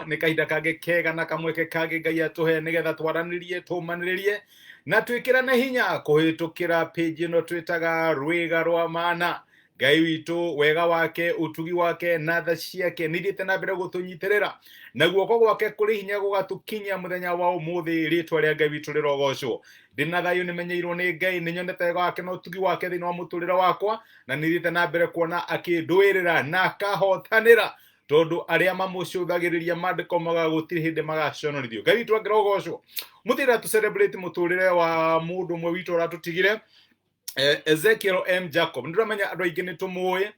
nä kahinda kangä kega na kamweke kangä Ngai atåhe nä getha twaranä tåmanä rä na twä kä rane hinya kå hä tå kä ra page ä no twätaga rwäga rwa mana. Ngai witå wega wake utugi wake na tha ciake nä ithiä na mbere gå tå nyitä rä ra na guoko gwake kå rä hinya gå gatå kinyia må thenya wa å må thä rä twa rä a Ngai witå rä rogocwo. Ndä na thayå nä menyeirwo nä Ngai nä nyonete wega wake na utugi wake thä inä wa må tå rä re wakwa na nä ithiä na mbere kuona akä ndwä rä ra na akahotanä ra tondu aria mamucuthagiriria mandiko magagutiri hindi magaconorithio. Ngai witu angirogocwo muthira tu celebrate muturire wa mundu mwe witu ratutigire Ezekiel M Jacob. Ndiramenya andu aingi ni tumuwi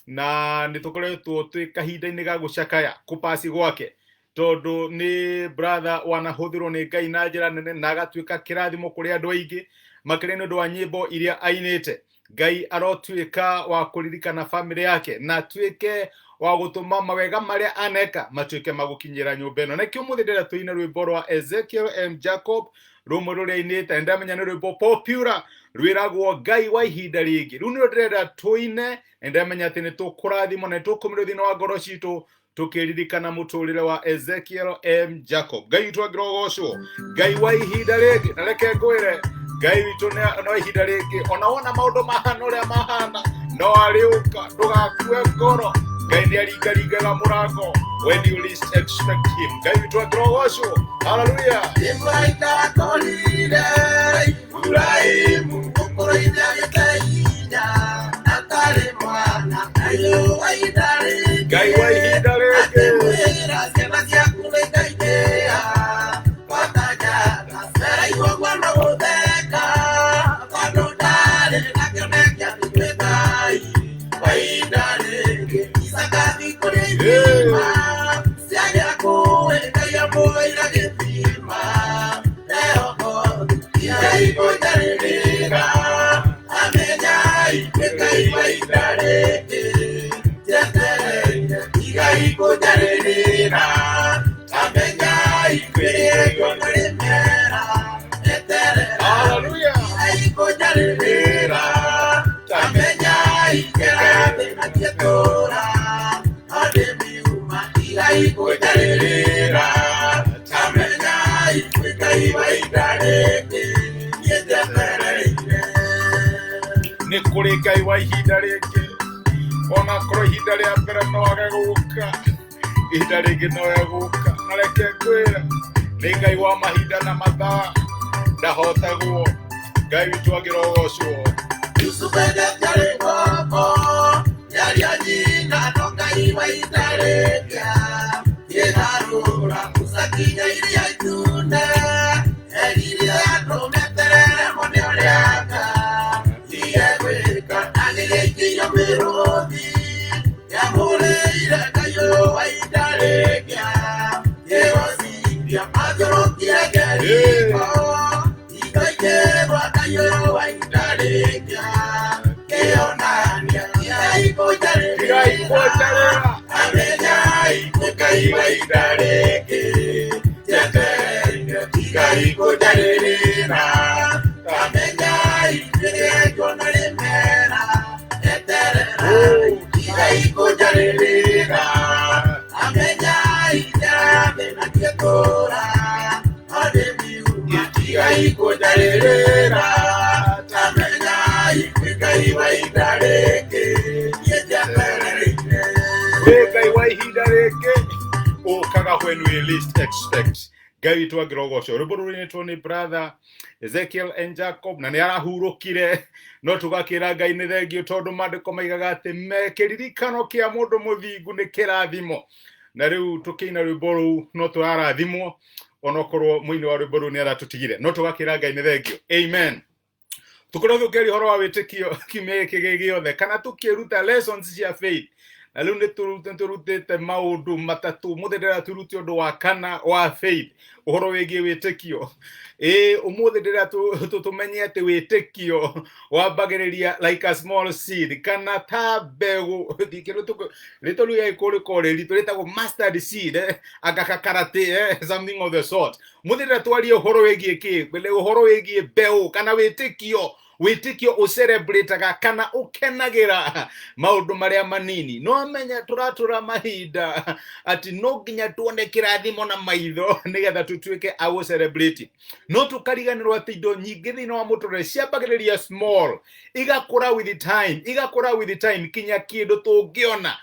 na nitukoretwo twi kahinda-ini ga gucakaya kupasi gwake tondu ni brother wanahuthirwo ni Ngai na njira nene na agatuika kirathimo kuri andu aingi makire ni undu wa nyimbo iria ainite. Ngai arotuika wa kuririkana family yake na tuike wa gutuma mawega maria aneka matuike magukinyira nyumba ino. Nakio muthindira tuine rwimbo rwa Ezekiel M Jacob rumo ruria ainite ndamenya ni rwimbo popular rwiragwo Ngai wa ihinda ringi. Riu ni ndirenda tuine ndamenya ati ni tukurathimo na tukumirwo thina wa ngoro citu tukiririkana muturire wa Ezekiel M Jacob. Ngai witu angirogocwo Ngai wa ihinda ringi na reke ngwire Ngai witu no ihinda ringi ona wona maundu mahana uria mahana no ariuka ndugakue ngoro. Ngai nĩ aringaringaga mũrango when you least expect him. Ngai witũ angĩrogocwo. Hallelujah. Ibrahimu ũkũrũithia gĩtainya atarĩ mwana ayo wa ihinda rĩngĩ. Ngai wa ihinda rĩngĩ atĩmwĩra ciana ciaku nĩikaingĩha watanyaga ceraigua mwana gũtheka tondũ ndarĩ na kĩoneki atĩ twĩ Ngai wa ihinda rĩngĩ. Isakathi kũrĩ ithima ciagĩra kũĩ Ngai amũĩra gĩthima ehokothi Ngai kũnjarĩrĩra amenyai nĩ Ngai wa ihinda rĩngĩ njetereire Ngai kũnjarĩrĩra amenyai kwĩrĩgwo mũrĩmera eterera Ngai kũnjarĩrĩra amenyai kĩrathĩ na kĩtũra ademiuma Ngai kũnjarĩrĩra amenyai kwĩ Ngai wa ihinda rĩngĩ njetereire. Nĩ kũrĩ Ngai wa ihinda rĩngĩ ona korwo ihinda rĩa mbere no age gũka ihinda rĩngĩ no age gũka na reke ngwĩre nĩ Ngai wa mahinda na mathaa ndahotagwo. Ngai witũ angĩrogocwo. Yusufu ndarĩ ngombo yaria nyina no Ngai wa ihinda rĩngĩ ĩgarũra mũcakinya iria itune erire andũ meterere mone ũrĩa Ngai gwĩka na nĩgĩikirio mĩrũthi yamũrĩire Ngai ũyũ wa ihinda rĩngĩ ĩgũcithia matũrũkie Ngeriko ikaingĩrwo Ngai ũyũ wa ihinda rĩngĩ kĩonania Ngai kũnjarĩrĩra amenyai nĩ Ngai wa ihinda rĩngĩ njetereire Ngai kũnjarĩrĩra amenyai kwĩrĩgwo mũrĩmera eterera Ngai kũnjarĩrĩra amenyai kĩrathĩ na kĩtũra ademiuma Ngai kũnjarĩrĩra amenyai kwĩ Ngai wa ihinda rĩngĩ njetereire. Ngai wa ihinda rĩngĩ ũkaga when we least expect. Ngai witũ angĩrogocwo. Rwĩmbo rũrũ rwĩtwo nĩ brother Ezekiel M Jacob na nĩ arahurũkire no tũgakĩra Ngai nĩ thengio tondũ mandĩko maigaga atĩ kĩririkano kĩa mũndũ mũthingu nĩ kĩrathimo. Na rĩu tũkĩina rwĩmbo rũu no tũrarathimwo onokorwo mũini wa rwĩmbo rũu nĩ aratũtigire no tũgakĩra Ngai nĩ thengio. Amen. Tukorwo tũkĩaria ũhoro wa wĩtĩkio kiumia gĩkĩ gĩothe kana tũkĩruta lessons cia faith. Na rĩu nĩ tũrutĩte maũndũ matatũ mũthĩ ndĩrenda tũrute ũndũ wa kana wa faith ũhoro wĩgiĩ wĩtĩkio. Ũmũthĩ ndĩrenda tũmenye atĩ wĩtĩkio wambagĩrĩria like a small seed kana ta mbegũ rĩtwa rĩu rĩkorwo rĩritũ rĩtagwo mustard seed agakakarate something of the sort. Mũthĩ ndĩrenda twarie ũhoro wĩgiĩ kĩ ũhoro wĩgiĩ mbeũ kana wĩtĩkio witikio ucelebrataga kana ukenagira maundu maria manini. No menya turatura mahinda ati no nginya tuone kirathimo na maitho nigetha tutuike a gucelebrate. No tukariganirwo ati indo nyingi thini wa muturire ciambagiriria small, igakura with time, kinya kindu tungiona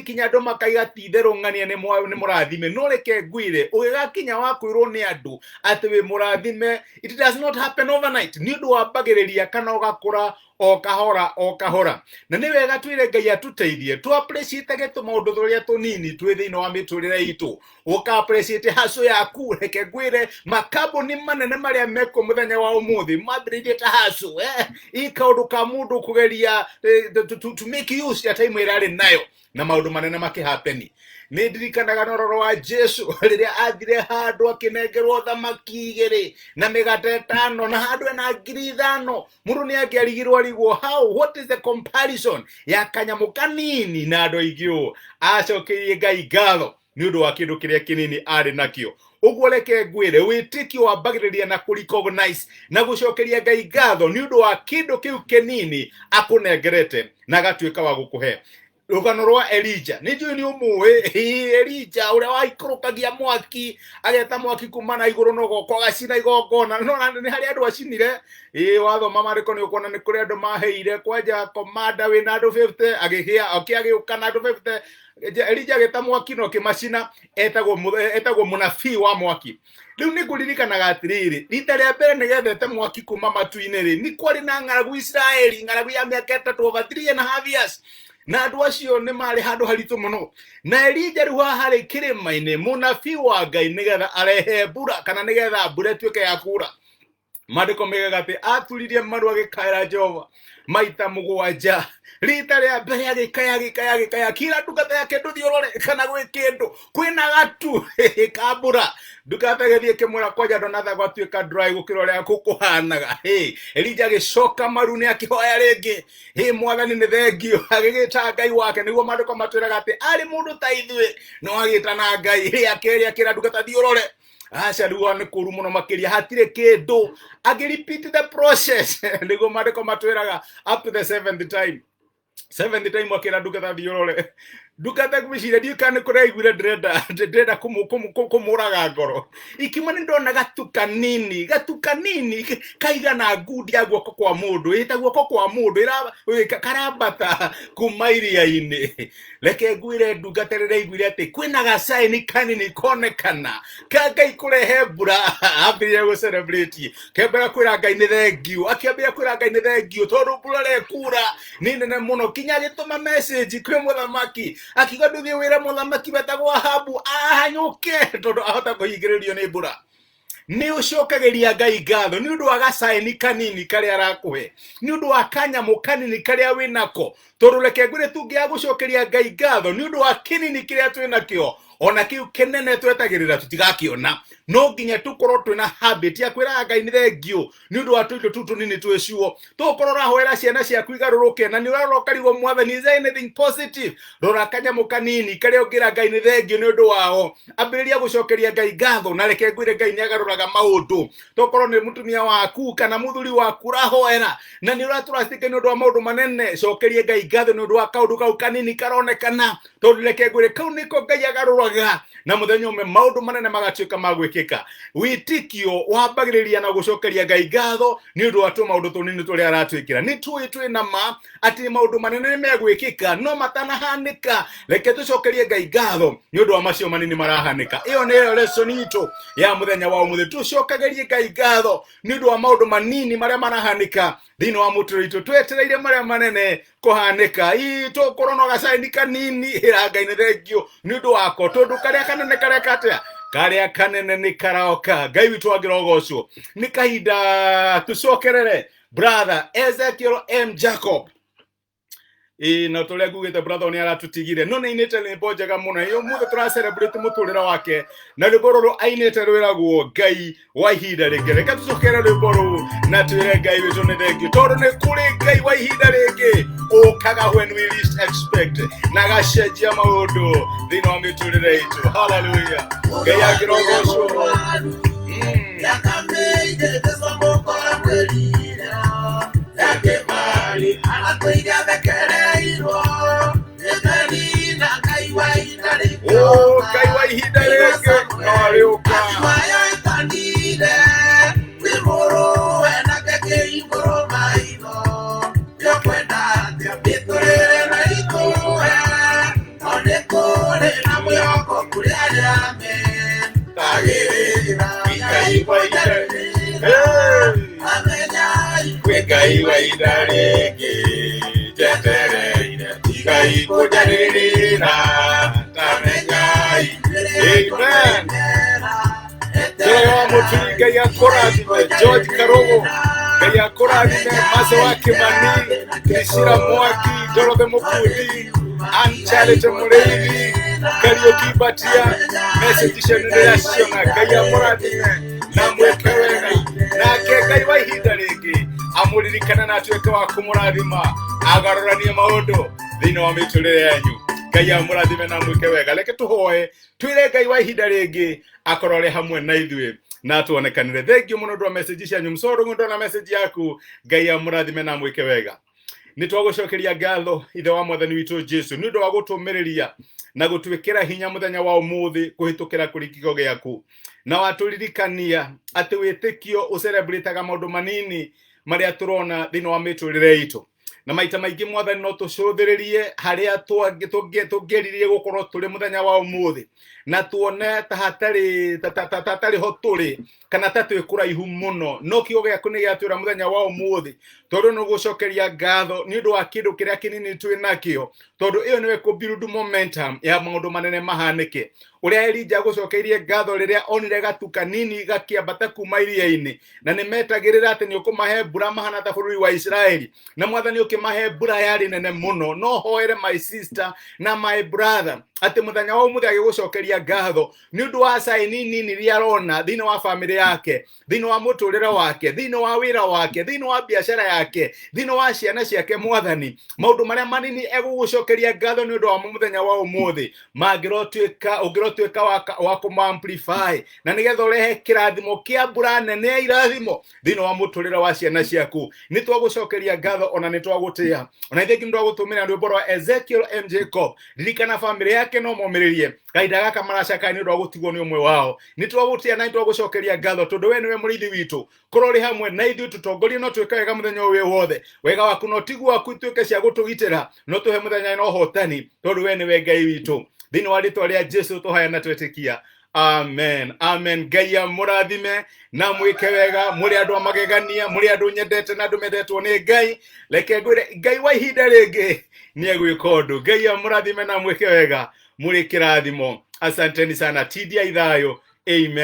kinya andu makaiga titherũ ng'ania nĩ mũrathime. No reke ngwire ũgĩgakinya wa kwĩrwo nĩ andũ atĩ wĩ mũrathime, it does not happen overnight. Nĩ ũndũ wambagĩrĩria kana ũgakũra o kahora. Na nĩ wega twĩre Ngai atũteithie tu appreciate tũmaũndũ tũrĩa tũnini twĩ thĩinĩ wa mĩtũrĩre itũ. Ũka appreciate hustle yaku. Reke ngwire makambuni manene marĩa meko mũthenya wa ũmũthĩ mambĩrĩirie ta hustle ikaũndũ ka mũndũ kũgeria to make use ya time ĩrarĩ nayo na maundu manene makihapeni. Nĩ ndirikanaga na ũhoro wa Jesu rĩrĩa athire handũ akĩnengerwo thamaki 2 na mĩgate 5 na handũ ena 5,000. Mũndũ nĩ angĩarigirwo arigwo how, what is the comparison ya kanyamũ kanini na andũ aingĩ ũũ. Acokeirie Ngai ngatho nĩ ũndũ wa kĩndũ kĩrĩa kĩnini arĩ nakĩo. Ũguo reke ngwĩre wĩtĩkio wambagĩrĩria na kũrecognize na gũcokeria Ngai ngatho nĩ ũndũ wa kĩndũ kĩu kĩnini akũnengerete na gatuĩka wa gũkũhe. Rũgano rwa Elijah nĩ njũĩ nĩ ũmũĩ. Elijah ũrĩa waikũrũkagia mwaki, ageta mwaki kuma na igũrũ na ũgoka agacina igongona. No nĩ harĩ andũ acinire. Wathoma maandĩko nĩ ũkuona nĩ kũrĩ andũ maheire kwanja komanda wĩna andũ 50 agĩũka na andũ 50. Elijah ageta mwaki no kĩmacina, etagwo mũnabii wa mwaki. Rĩu nĩ ngũririkanaga atĩrĩrĩ, rita rĩa mbere nĩgethete mwaki kuma matu-inĩ rĩ, nĩ kwarĩ na ng'aragu Isiraeli, ng'aragu ya mĩaka 3 over 3.5 years. Na andũ acio nĩ marĩ handũ haritũ mũno. Na Elijah rĩu haha harĩ kĩrĩma-inĩ, mũnabii wa Ngai nĩgetha arehe mbura kana nĩgetha mbura ĩtuĩke ya kura. Maandĩko maugaga atĩ aturirie maru agĩkaĩra Jehova maita 7. Rita rĩa mbere agĩkaya kila ndungata yake ndũthiĩ ũrore kana gwĩ kĩndũ kwĩna gatu kambura. Ndungata gĩthiĩ kĩmwĩra kwanja ndona gwatuĩka dry gũkĩra ũrĩa kũhanaga. Elijah agĩcoka maru nĩ akĩhoya rĩngĩ. Mwathani nĩ thengio, agĩgĩta Ngai wake. Nĩguo maandĩko matwĩraga atĩ arĩ mũndũ ta ithuĩ no agĩtana Ngai. Akĩrĩa kĩra ndungata thiĩ ũrore. Aca rĩu nĩ kũru mũno makĩria, hatirĩ kĩndũ. Agĩ-repeat the process. Nĩguo maandĩko matwĩraga up to the 7th time. 7th time akĩra ndungata thiĩ ũrore. Ndungata gwĩciria ndiũĩ kana nĩ kũraiguire ndĩrenda kũmũraga ngoro. Ikiuma nĩ ndona gatu kanini kaigana ngundi ya guoko kwa mũndũ. Ĩta guoko kwa mũndũ karambata kuma iria-inĩ. Reke ngwĩre ndungata rĩrĩa aiguire atĩ kwĩna gacaĩni kanini konekana ka Ngai kũrehe mbura, ambĩrĩria gũcelebrate. Akĩambĩrĩria kwĩra Ngai nĩ thengio tondũ mbura ĩkura nĩ nene mũno. Kinya agĩtũma message kwĩ mũthamaki akiuga ndũthiĩ wĩra mũthamaki wetagwo Ahabu ahanyũke tondũ ahota kũhingĩrĩrio nĩ mbura. Nĩ ũcokagĩria Ngai ngatho nĩ ũndũ wa gacaĩni kanini karĩa arakũhe, nĩ ũndũ wa kanyamũ kanini karĩa wĩnako. Tondũ reke ngwĩre tũngĩaga gũcokeria Ngai ngatho nĩ ũndũ wa kĩnini kĩrĩa twĩnakĩo, ona kĩu kĩnene twetagĩrĩra tũtigakĩona. No nginya tũkorwo twĩna habit ya kwĩra Ngai nĩ thengio nĩ ũndũ wa tũindo tũtũ tũnini twĩcio. Tũkorwo ũrahoera ciana ciaku igarũrũke na nĩ ũrarora ũkarigwo Mwathani, is there anything positive? Rora kanyamũ kanini karĩa ũngĩra Ngai nĩ thengio nĩ ũndũ wao. Ambĩrĩria gũcokeria Ngai ngatho na reke ngwĩre Ngai nĩ agarũraga maũndũ. Tokorwo nĩ mũtumia waku kana mũthuri waku ũrahoera na nĩ ũratũracike nĩ ũndũ wa maũndũ manene, cokerie Ngai ngatho nĩ ũndũ wa kaũndũ kau kanini karonekana. Tondũ reke ngwĩre kau nĩko Ngai agarũraga na mũthenya ũmwe maũndũ manene magatuĩka ma gwĩkĩka. Witikio wambagĩrĩria na gũcokeria Ngai ngatho nĩ ũndũ wa maũndũ tũnini tũrĩa aratwĩkĩra. Nĩ tũĩ twĩna ma atĩ maũndũ manene nĩ megwĩkĩka no matanahanĩka. Reke tũcokerie Ngai ngatho nĩ ũndũ wa macio manini marahanĩka. Ĩyo nĩyo lesson itũ ya mũthenya wa ũmũthĩ. Tũcokerie Ngai ngatho nĩ ũndũ wa maũndũ manini marĩa marahanĩka thĩinĩ wa mũtũrĩre itũ, twetereire marĩa manene kũhanĩka. Tũkorwo na gacaĩni kanini, ĩra Ngai nĩ thengio nĩ ũndũ wako, tondũ karĩa kanene kareka atĩa, karĩa kanene nĩ karaoka. Ngai witũ agĩrogocwo. Nĩ kahinda tũcokerere brother Ezekiel M. Jacob. Na tũrĩa ngugĩte brother nĩ aratũtigire, no nĩ ainĩte rwĩmbo njega mũno. Ũmũthĩ tũracelebrate mũtũrĩre wake na rwĩmbo rũrũ ainĩte rwĩragwo Ngai wa ihinda rĩngĩ. Reke tũcokere rwĩmbo rũu na twĩre Ngai witũ nĩ thengio, tondũ nĩ kũrĩ Ngai wa ihinda rĩngĩ ũkaga when we least expect na gacenjia maũndũ thĩinĩ wa mĩtũrĩre itũ. Hallelujah. Ngai agĩrogocwo. Noriuka. Asimaya etandide. Wimoro enakeke imboro maido. Yokwenda biturere na itoe. Onekore na muyoko kuriariame. Tagirira ikaiwa idare. Amenyai Kwekaiwa idareke. Jetere ikaiwa jaririna. Tamenyai. Amen. Gaya Koradime, George Karogo, Gaya Koradime, Masawaki Mani, Krishira Mwaki, Dorothe Mukudi, Anchale Chamureli, Karaoke Batia, Message Generation, Gaya Koradime, Namwekewega, Nake Gaiwa Hidarege, Amulirikana Natueka wa Kumuradima, Agarorania Maondo, Dino wa mitulele yanyu. Gaya Muradime Namwekewega, leke tuhoe, twire Gaiwa Hidarege, akorole hamwe na ithuĩ na tuonekanire. Thengio muno ndwa message cianyu msoro ngundo na message yaku. Ngai amurathime na mwike wega. Nitwagucokeria ngatho ithe wa mwathani witu Jesu ni ndo wa gutumiriria na gutwikira hinya muthenya wa umuthi kuhitukira kuri kigo giaku na waturirikania ati witikio ucelebrataga maundu manini maria turona thini wa miturire itu na maita maingi mwathani no tucuthiririe haria tungeririe gukorwo turi muthenya wa umuthi na tuone ta hatari hoturi kana tatwikuraihu muno no kigo giaku ni giatwira muthenya wa umuthi tondu no gucokeria ngatho ni ndu wa kindu kiria kinini twinakio tondu iyo niwe ku build momentum ya maundu manene mahanike uria Elija gucokeirie ngatho riria onire gatu kanini gakiambata kuma iria-ini na nimetagirira ati ni ukumahe mbura mahana ta bururi wa Israeli na mwathani ukimahe mbura yari nene muno. No hoere my sister na my brother ati muthenya wa umuthi agigucokeria ngatho ni undu wa saini nini ria arona thini wa family yake, thini wa muturire wake, thini wa wira wake, thini wa biashara yake, thini wa ciana ciake. Mwathani maundu maria manini egugucokeria ngatho ni undu wa muthenya wa umuthi mangirotwika ungirotwika wa kumamplify na nigetha urehe kirathimo kia mbura nene ya irathimo thini wa muturire wa ciana ciaku. Ni twagucokeria ngatho ona ni twagutia ona ithengi ndo gutumira rwimbo rwa Ezekiel M. Jacob ririkana family yake no momiririe kaida gaka maracaka ni ndo gutigwo ni umwe wao. Ni twagutia na twagucokeria ngatho tondu we niwe murithi witu kurori hamwe na ithu tutongorie no tweka wega muthenya uyu wothe wega waku no tigwa waku tweke cia gutugitira no tuhe muthenya no hotani tondu we niwe Ngai witu thini wa ritwa ria Jesu tuhaya na twetikia. Amen. Amen. Ngai amurathime na mwike wega muri andu amagegania muri andu nyendete na andu mendetwo ni Ngai leke ngwire Ngai wa ihinda ringi ni egwika undu. Ngai amurathime na mwike wega muri kirathimo. Asanteni sana. Tidia ithayo. Amen.